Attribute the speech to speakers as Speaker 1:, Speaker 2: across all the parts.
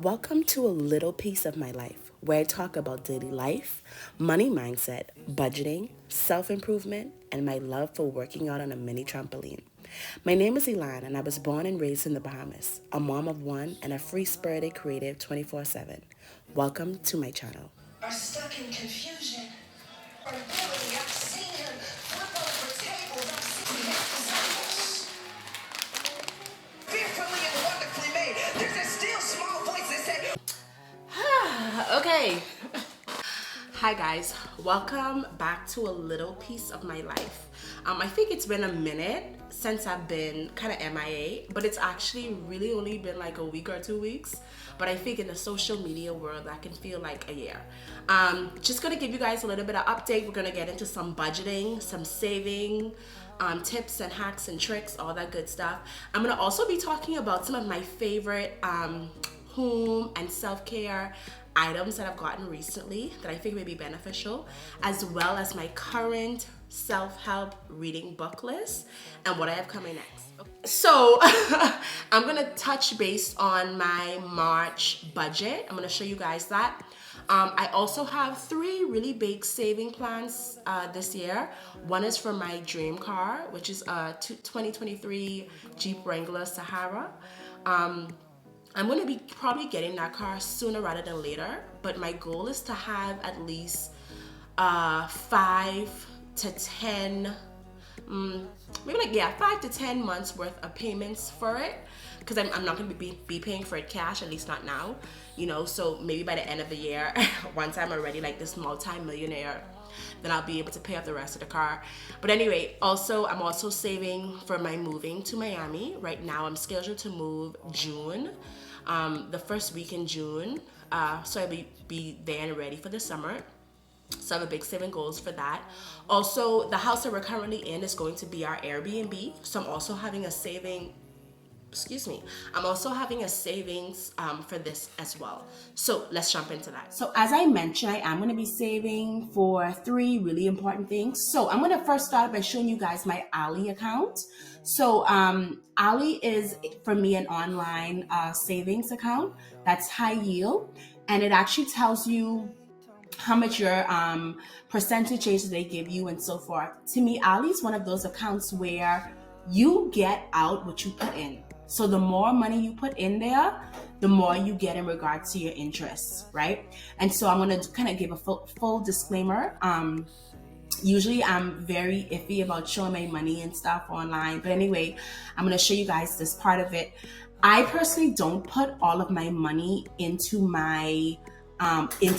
Speaker 1: Welcome to a little piece of my life where I talk about daily life, money mindset, budgeting, self improvement, and my love for working out on a mini trampoline. My name is Elan, and I was born and raised in the Bahamas, a mom of one and a free spirited creative 24/7. Welcome to my channel.
Speaker 2: Are stuck in confusion. Are really, I've seen him flip over tables. I've seen him disciples fearfully and wonderfully made. There's a still small voice that said,
Speaker 1: Okay. Hi guys, welcome back to a little piece of my life. I think it's been a minute since I've been kind of MIA, but it's actually really only been like a week or 2 weeks. But I think in the social media world, that can feel like a year. Just gonna give you guys a little bit of update. We're gonna get into some budgeting, some saving, tips and hacks and tricks, all that good stuff. I'm gonna also be talking about some of my favorite home and self-care items that I've gotten recently that I think may be beneficial, as well as my current self-help reading book list and what I have coming next. So I'm gonna touch base on my March budget. I'm gonna show you guys that. I also have 3 really big saving plans this year. One is for my dream car, which is a 2023 Jeep Wrangler Sahara. I'm going to be probably getting that car sooner rather than later, but my goal is to have at least 5 to 10, maybe like, 5 to 10 months worth of payments for it, because I'm not going to be paying for it cash, at least not now, so maybe by the end of the year, once I'm already like this multi-millionaire, then I'll be able to pay off the rest of the car. But anyway, I'm also saving for my moving to Miami. Right now I'm scheduled to move June, the first week in June, so I'll be there and ready for the summer. So I have a big saving goals for that. Also, the house that we're currently in is going to be our Airbnb, so I'm also having a savings for this as well. So let's jump into that. So as I mentioned, I am going to be saving for 3 really important things. So I'm going to first start by showing you guys my Ali account. So Ali is for me an online savings account that's high yield, and it actually tells you how much your percentage is they give you and so forth. To me, Ali is one of those accounts where you get out what you put in. So the more money you put in there, the more you get in regards to your interests, right? And so I'm going to kind of give a full disclaimer. Usually I'm very iffy about showing my money and stuff online. But anyway, I'm going to show you guys this part of it. I personally don't put all of my money into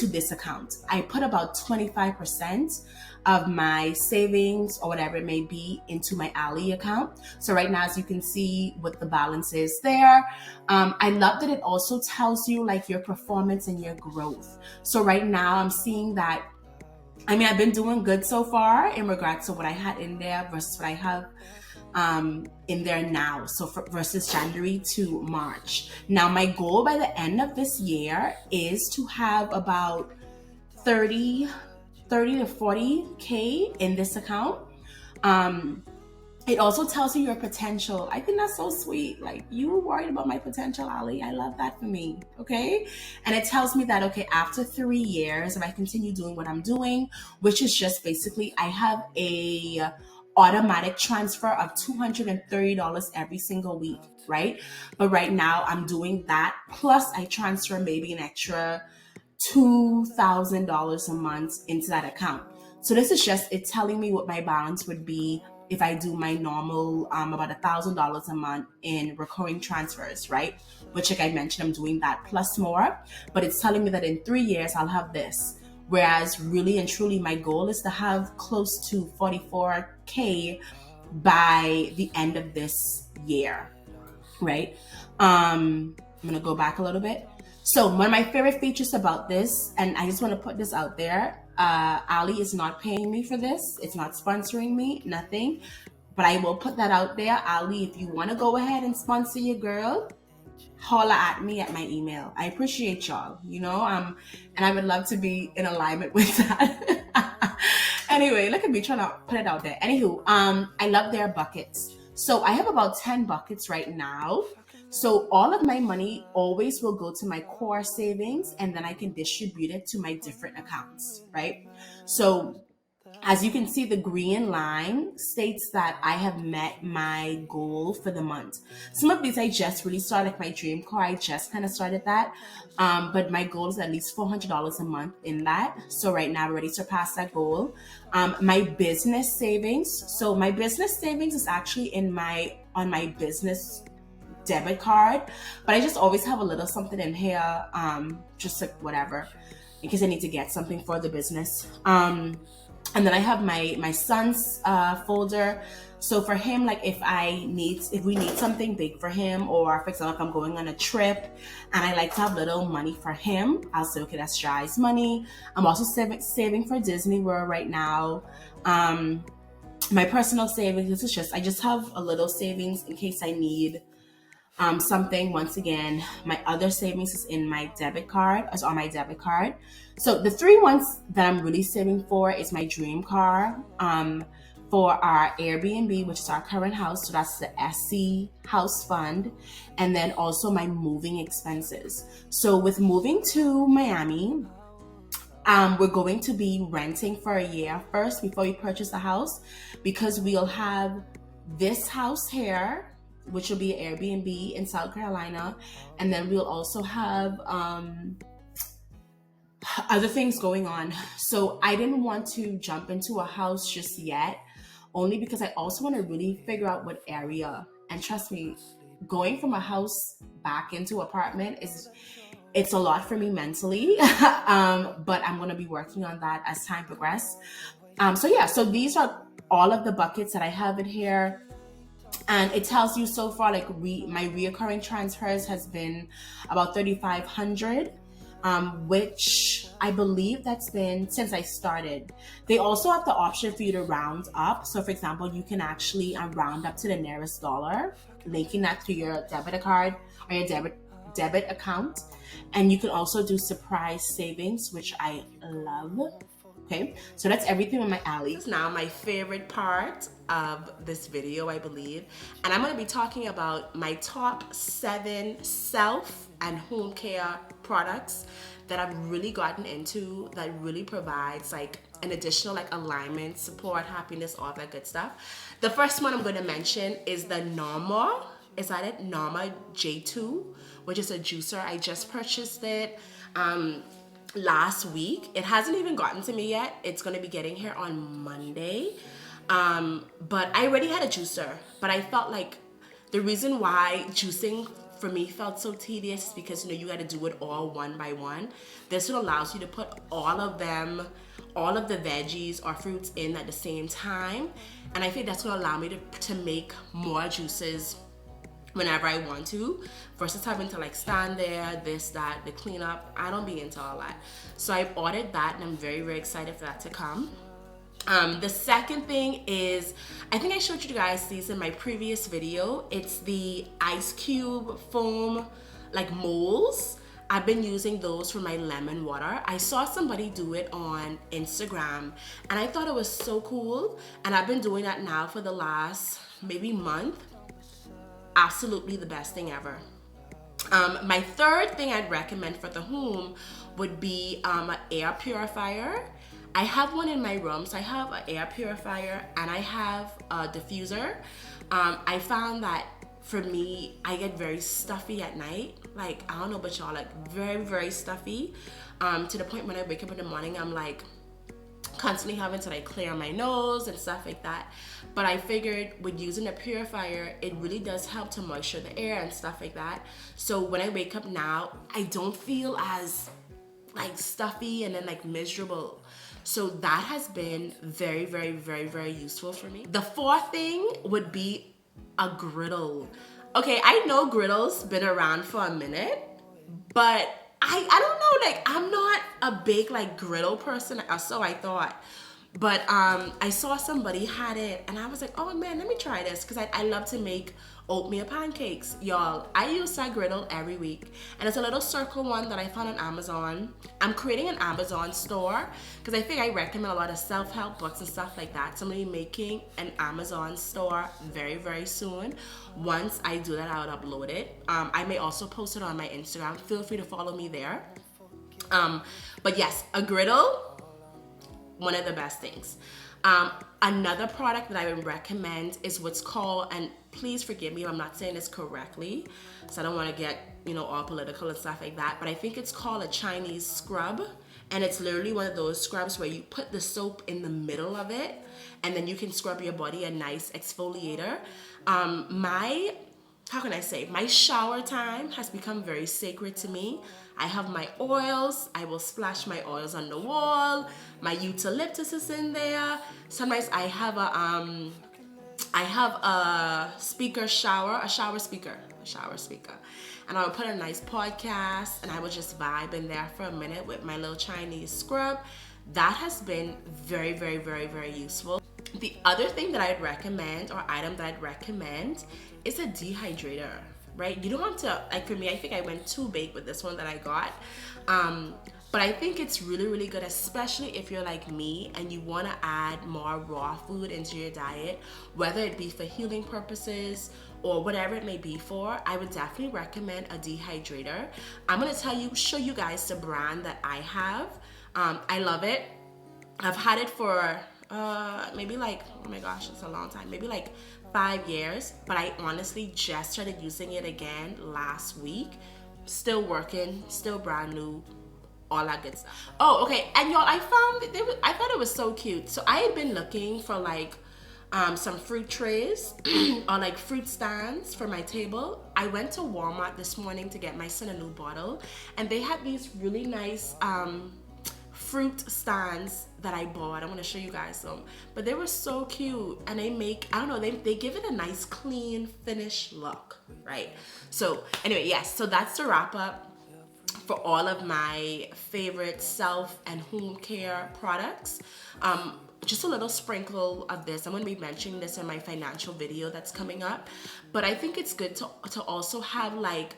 Speaker 1: this account. I put about 25% of my savings or whatever it may be into my Ali account. So right now, as you can see what the balance is there, I love that it also tells you like your performance and your growth. So right now I'm seeing that, I've been doing good so far in regards to what I had in there versus what I have in there now, so versus January to March. Now my goal by the end of this year is to have about 30 to 40K in this account. It also tells you your potential. I think that's so sweet. Like, you were worried about my potential, Ali. I love that for me. Okay. And it tells me that, okay, after 3 years, if I continue doing what I'm doing, which is just basically, I have a automatic transfer of $230 every single week, right? But right now I'm doing that. Plus I transfer maybe an extra $2,000 a month into that account. So this is just it telling me what my balance would be if I do my normal about $1,000 a month in recurring transfers, right? Which, like I mentioned, I'm doing that plus more. But it's telling me that in 3 years I'll have this. Whereas really and truly my goal is to have close to 44K by the end of this year, right? I'm gonna go back a little bit. So one of my favorite features about this, and I just want to put this out there, Ali is not paying me for this. It's not sponsoring me, nothing. But I will put that out there. Ali, if you want to go ahead and sponsor your girl, holla at me at my email. I appreciate y'all, and I would love to be in alignment with that. Anyway, look at me trying to put it out there. Anywho, I love their buckets. So I have about 10 buckets right now. So all of my money always will go to my core savings, and then I can distribute it to my different accounts, right? So as you can see, the green line states that I have met my goal for the month. Some of these I just really started, like my dream car, I just kind of started that. But my goal is at least $400 a month in that. So right now I already surpassed that goal. My business savings. So my business savings is actually on my business debit card, but I just always have a little something in here, just like whatever, in case I need to get something for the business. And then I have my son's folder. So for him, like if we need something big for him, or for example, if I'm going on a trip and I like to have little money for him, I'll say, okay, that's Jai's money. I'm also saving for Disney World right now. My personal savings, I just have a little savings in case I need something. Once again, my other savings is in my debit card, is on my debit card. So the three ones that I'm really saving for is my dream car, for our Airbnb, which is our current house. So that's the SC house fund. And then also my moving expenses. So with moving to Miami, we're going to be renting for a year first before we purchase the house, because we'll have this house here, which will be an Airbnb in South Carolina, and then we'll also have other things going on. So I didn't want to jump into a house just yet, only because I also want to really figure out what area. And trust me, going from a house back into apartment it's a lot for me mentally. But I'm going to be working on that as time progresses. So these are all of the buckets that I have in here. And it tells you so far, like my reoccurring transfers has been about 3,500, which I believe that's been since I started. They also have the option for you to round up. So for example, you can actually round up to the nearest dollar, linking that to your debit card or your debit account. And you can also do surprise savings, which I love. Okay, so that's everything on my alley. This is now my favorite part of this video, I believe. And I'm going to be talking about my top 7 self and home care products that I've really gotten into, that really provides like an additional like alignment, support, happiness, all that good stuff. The first one I'm going to mention is the Norma. Is that it? Norma J2, which is a juicer. I just purchased it last week. It hasn't even gotten to me yet. It's going to be getting here on Monday. But I already had a juicer, but I felt like the reason why juicing for me felt so tedious is because you got to do it all one by one. This one allows you to put all of the veggies or fruits in at the same time, and I think that's going to allow me to make more juices whenever I want to, versus having to like stand there, this, that, the cleanup. I don't be into all that. So I ordered that, and I'm very, very excited for that to come. The second thing is, I think I showed you guys these in my previous video. It's the ice cube foam like molds. I've been using those for my lemon water. I saw somebody do it on Instagram and I thought it was so cool, and I've been doing that now for the last maybe month. Absolutely the best thing ever. My third thing I'd recommend for the home would be an air purifier. I have one in my room, so I have an air purifier and I have a diffuser. I found that for me, I get very stuffy at night. Like, I don't know about y'all, like very, very stuffy. To the point when I wake up in the morning, I'm like constantly having to like clear my nose and stuff like that. But I figured with using a purifier, it really does help to moisture the air and stuff like that. So when I wake up now, I don't feel as like stuffy and then like miserable. So that has been very, very, very, very useful for me. The fourth thing would be a griddle. Okay, I know griddles been around for a minute, but I don't know, like I'm not a big like griddle person, or so I thought. But I saw somebody had it and I was like, oh man, let me try this, because I love to make oatmeal pancakes. Y'all, I use that griddle every week. And it's a little circle one that I found on Amazon. I'm creating an Amazon store because I think I recommend a lot of self-help books and stuff like that. So I'm going to be making an Amazon store very, very soon. Once I do that, I would upload it. I may also post it on my Instagram. Feel free to follow me there. But yes, a griddle, one of the best things. Another product that I would recommend is what's called, and please forgive me if I'm not saying this correctly, so I don't want to get, all political and stuff like that, but I think it's called a Chinese scrub, and it's literally one of those scrubs where you put the soap in the middle of it, and then you can scrub your body, a nice exfoliator. My shower time has become very sacred to me. I have my oils. I will splash my oils on the wall. My eucalyptus is in there. Sometimes I have a shower speaker. And I would put a nice podcast and I would just vibe in there for a minute with my little Chinese scrub. That has been very, very, very, very useful. The other thing that I'd recommend, or item that I'd recommend, is a dehydrator, right? You don't want to, like for me, I think I went too big with this one that I got. But I think it's really, really good, especially if you're like me and you want to add more raw food into your diet, whether it be for healing purposes or whatever it may be for. I would definitely recommend a dehydrator. I'm going to show you guys the brand that I have. I love it. I've had it for maybe like, oh my gosh, it's a long time, maybe like 5 years, but I honestly just started using it again last week. Still working, still brand new, all that good stuff. Oh, okay, and y'all, I thought it was so cute. So I had been looking for like some fruit trays or like fruit stands for my table. I went to Walmart this morning to get my son a new bottle, and they had these really nice fruit stands that I bought. I'm gonna show you guys some, but they were so cute, and they make, I don't know, they give it a nice clean finish look, right? So anyway, yes, so that's the wrap up for all of my favorite self and home care products. Just a little sprinkle of this. I'm going to be mentioning this in my financial video that's coming up, but I think it's good to also have like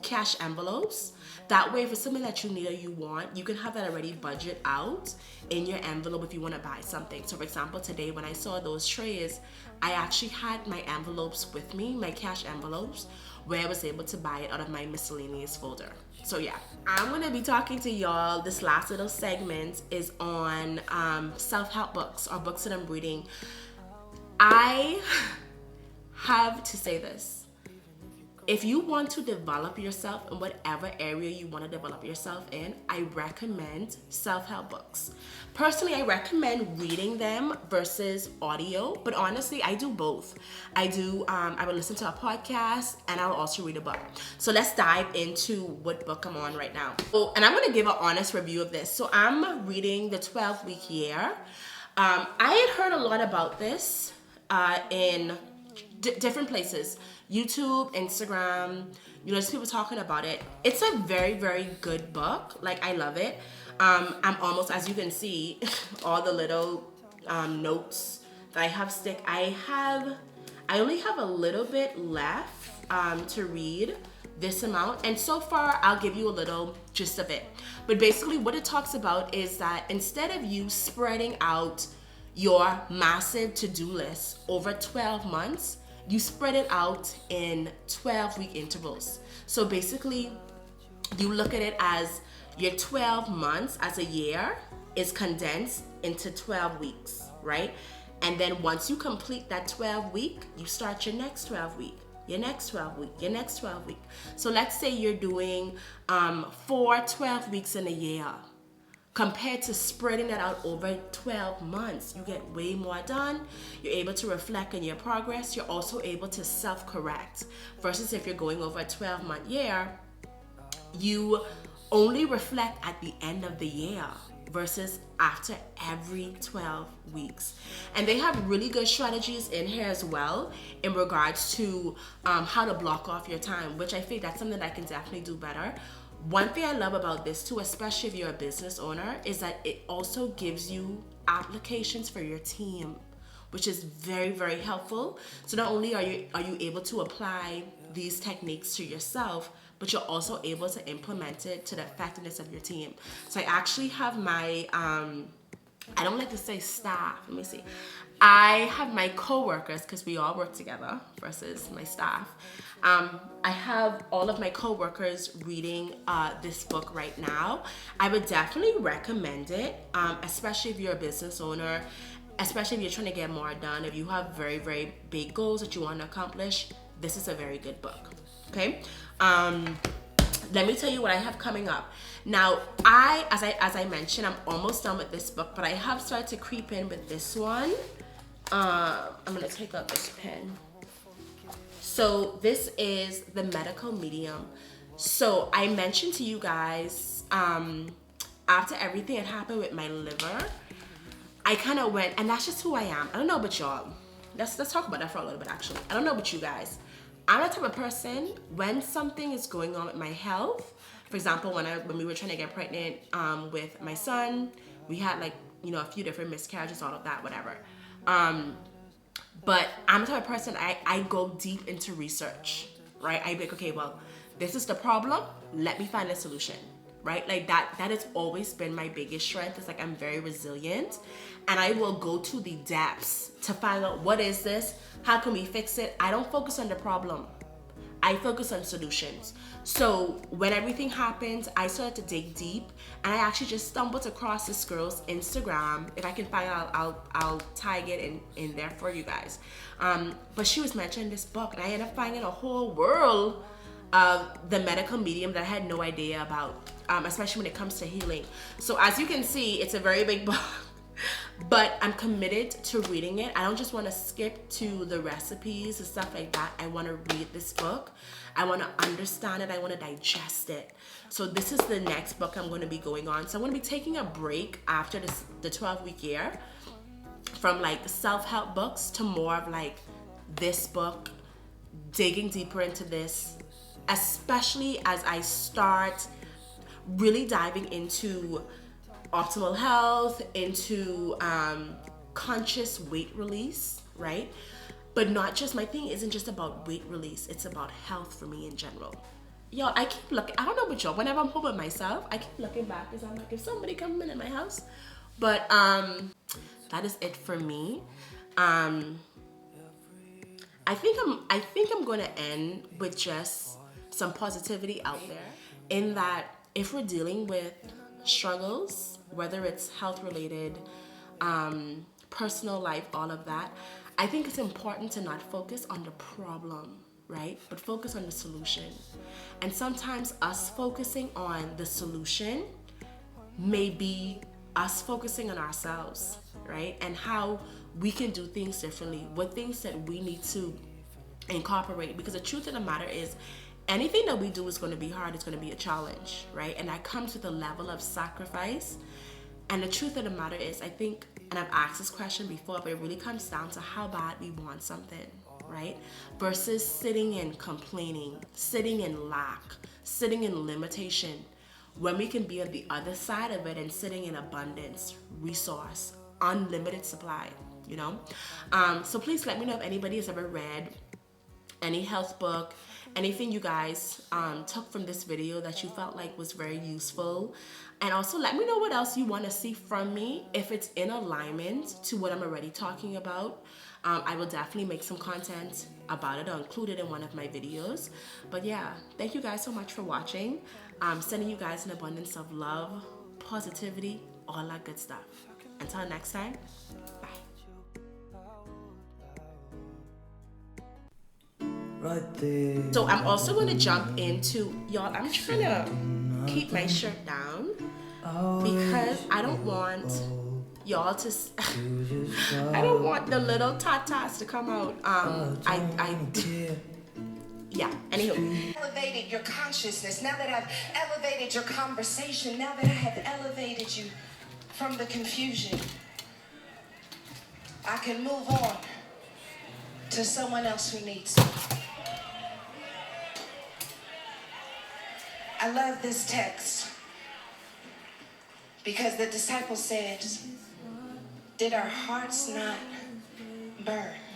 Speaker 1: cash envelopes. That way, if it's something that you need or you want, you can have that already budget out in your envelope if you want to buy something. So for example, today when I saw those trays, I actually had my envelopes with me, my cash envelopes, where I was able to buy it out of my miscellaneous folder. So yeah, I'm gonna be talking to y'all. This last little segment is on self-help books, or books that I'm reading. I have to say this. If you want to develop yourself in whatever area you want to develop yourself in, I recommend self-help books. Personally, I recommend reading them versus audio, but honestly, I do both. I will listen to a podcast and I'll also read a book. So let's dive into what book I'm on right now. Oh, and I'm going to give an honest review of this. So I'm reading The 12-Week Year. I had heard a lot about this in different places. YouTube, Instagram, there's people talking about it. It's a very, very good book. Like, I love it. I'm almost, as you can see, all the little notes that I have stick. I only have a little bit left to read, this amount, and so far I'll give you a little gist of it. But basically what it talks about is that instead of you spreading out your massive to-do list over 12 months, you spread it out in 12-week intervals. So basically, you look at it as your 12 months as a year is condensed into 12 weeks, right? And then once you complete that 12 week, you start your next 12 week, your next 12 week, your next 12 week. So let's say you're doing 4 12 weeks in a year. Compared to spreading that out over 12 months, you get way more done. You're able to reflect on your progress. You're also able to self-correct. Versus if you're going over a 12-month year, you only reflect at the end of the year versus after every 12 weeks. And they have really good strategies in here as well in regards to how to block off your time, which I think that's something that I can definitely do better. One thing I love about this too, especially if you're a business owner, is that it also gives you applications for your team, which is very, very helpful. So not only are you able to apply these techniques to yourself, but you're also able to implement it to the effectiveness of your team. So I actually have my I don't like to say staff. Let me see. I have my co-workers, because we all work together versus my staff. I have all of my co-workers reading this book right now. I would definitely recommend it, especially if you're a business owner, especially if you're trying to get more done. If you have very, very big goals that you want to accomplish, this is a very good book. Okay. Let me tell you what I have coming up. Now, as I mentioned, I'm almost done with this book, but I have started to creep in with this one. I'm gonna take out this pen. So this is The Medical Medium. So I mentioned to you guys, after everything had happened with my liver, I kind of went, and that's just who I am. I don't know about y'all. Let's talk about that for a little bit, actually. I don't know about you guys. I'm the type of person, when something is going on with my health, for example, when we were trying to get pregnant with my son, we had like, a few different miscarriages, all of that, whatever. But I'm the type of person, I go deep into research, right? I be like, okay, well, this is the problem. Let me find a solution, right? Like that has always been my biggest strength. It's like I'm very resilient, and I will go to the depths to find out what is this? How can we fix it? I don't focus on the problem. I focus on solutions. So when everything happened, I started to dig deep, and I actually just stumbled across this girl's Instagram. If I can find out, I'll tag it in there for you guys. But she was mentioning this book, and I ended up finding a whole world of the medical medium that I had no idea about, especially when it comes to healing. So as you can see, it's a very big book. But I'm committed to reading it. I don't just want to skip to the recipes and stuff like that. I want to read this book. I want to understand it. I want to digest it. So this is the next book I'm going to be going on. So I'm going to be taking a break after the 12-week year from like self-help books to more of like this book, digging deeper into this, especially as I start really diving into optimal health, into conscious weight release, right? But not just, my thing isn't just about weight release, it's about health for me in general. Y'all, I keep looking, I don't know about y'all, whenever I'm home with myself, I keep looking back because I'm like, if somebody come in my house. But that is it for me. I think I'm gonna end with just some positivity out there, in that if we're dealing with struggles, whether it's health related, personal life, all of that, I think it's important to not focus on the problem, right? But focus on the solution. And sometimes us focusing on the solution may be us focusing on ourselves, right? And how we can do things differently, what things that we need to incorporate. Because the truth of the matter is, anything that we do is going to be hard, it's going to be a challenge, right? And that comes with a level of sacrifice. And the truth of the matter is, I think, and I've asked this question before, but it really comes down to how bad we want something, right? Versus sitting in complaining, sitting in lack, sitting in limitation, when we can be on the other side of it and sitting in abundance, resource, unlimited supply, So please let me know if anybody has ever read any health book, anything you guys took from this video that you felt like was very useful. And also let me know what else you want to see from me, if it's in alignment to what I'm already talking about. I will definitely make some content about it or include it in one of my videos. But yeah, thank you guys so much for watching. Sending you guys an abundance of love, positivity, all that good stuff. Until next time, bye.
Speaker 3: Right there.
Speaker 1: So I'm also going to jump into, y'all, I'm trying to keep my shirt down because I don't want y'all to, I don't want the little tatas to come out. Yeah, anywho.
Speaker 2: Elevated your consciousness, now that I've elevated your conversation, now that I have elevated you from the confusion, I can move on to someone else who needs it. I love this text because the disciple said, did our hearts not Bird.